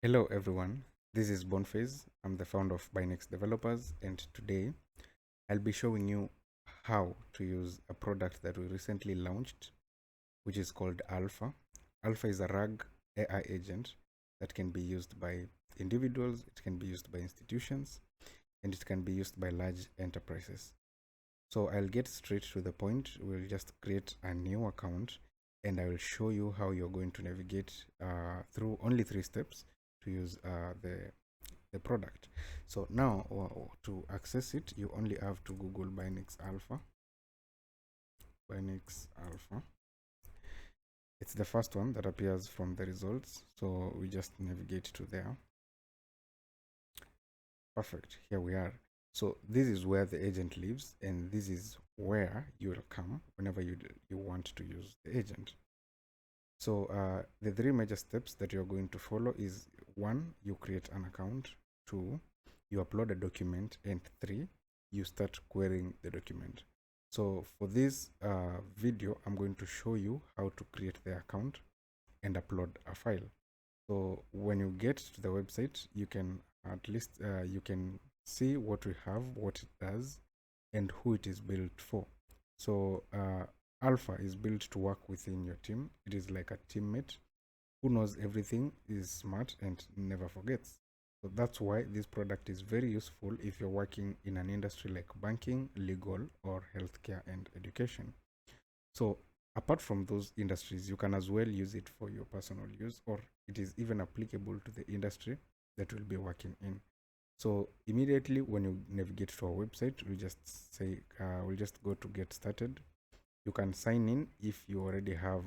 Hello everyone, this is Boniface. I'm the founder of Binex Developers, and today I'll be showing you how to use a product that we recently launched, which is called Alpha. Alpha is a RAG AI agent that can be used by individuals, it can be used by institutions, and it can be used by large enterprises. So I'll get straight to the point. We'll just create a new account and I will show you how you're going to navigate through only 3 steps to use the product. So now to access it, you only have to Google Binex Alpha. Binex Alpha. It's the first one that appears from the results. So we just navigate to there. Perfect. Here we are. So this is where the agent lives, and this is where you will come whenever you want to use the agent. So the 3 major steps that you're going to follow is 1, you create an account, 2, you upload a document, and 3, you start querying the document. So for this video, I'm going to show you how to create the account and upload a file. So when you get to the website, you can at least you can see what we have, what it does, and who it is built for. So Alpha is built to work within your team. It is like a teammate who knows everything, is smart, and never forgets. So that's why this product is very useful if you're working in an industry like banking, legal, or healthcare and education. So apart from those industries, you can as well use it for your personal use, or it is even applicable to the industry that will be working in. So immediately when you navigate to our website, we just say we'll just go to get started. You can sign in if you already have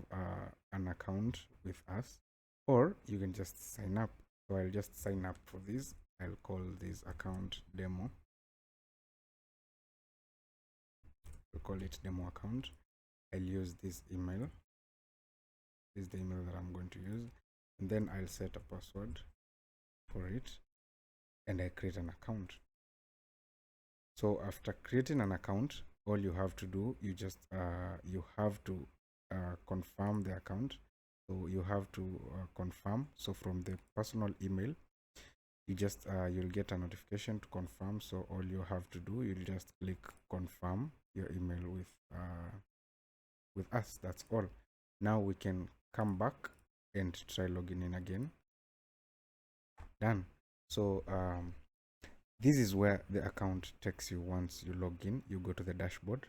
an account with us, or you can just sign up. So I'll just sign up for this. I'll call this account demo. We'll call it demo account. I'll use this email. This is the email that I'm going to use, and then I'll set a password for it, and I create an account. So after creating an account, all you have to do, you just you have to confirm the account. So you have to confirm. So from the personal email, you just you'll get a notification to confirm. So all you have to do, you'll just click confirm your email with us. That's all. Now we can come back and try logging in again. Done. So this is where the account takes you. Once you log in, you go to the dashboard.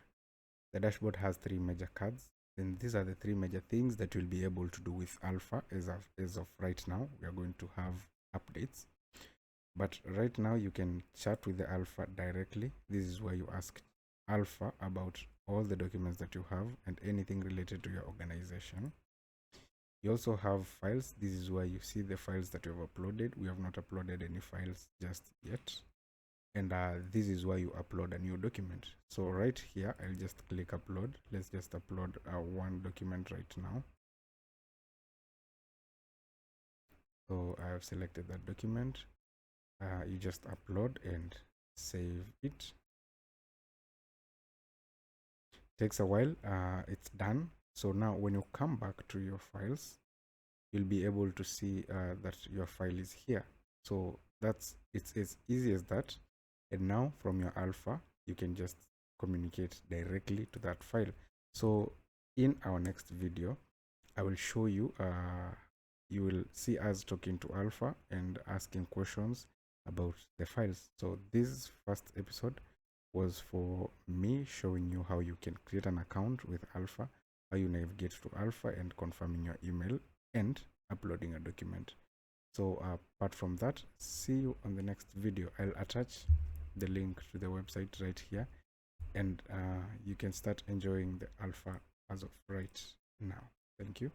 The dashboard has 3 major cards, and these are the 3 major things that you'll be able to do with Alpha. As of right now, we are going to have updates, but right now you can chat with the Alpha directly. This is where you ask Alpha about all the documents that you have and anything related to your organization. You also have files. This is where you see the files that you have uploaded. We have not uploaded any files just yet, and this is where you upload a new document. So right here, I'll just click upload. Let's just upload one document right now. So I have selected that document. You just upload and save it. Takes a while. It's done. So now when you come back to your files, you'll be able to see that your file is here. So it's as easy as that. And now from your Alpha, you can just communicate directly to that file. So in our next video, I will show you, you will see us talking to Alpha and asking questions about the files. So this first episode was for me showing you how you can create an account with Alpha, how you navigate to Alpha and confirming your email and uploading a document. So apart from that, see you on the next video. I'll attach the link to the website right here, and you can start enjoying the Alpha as of right now. Thank you.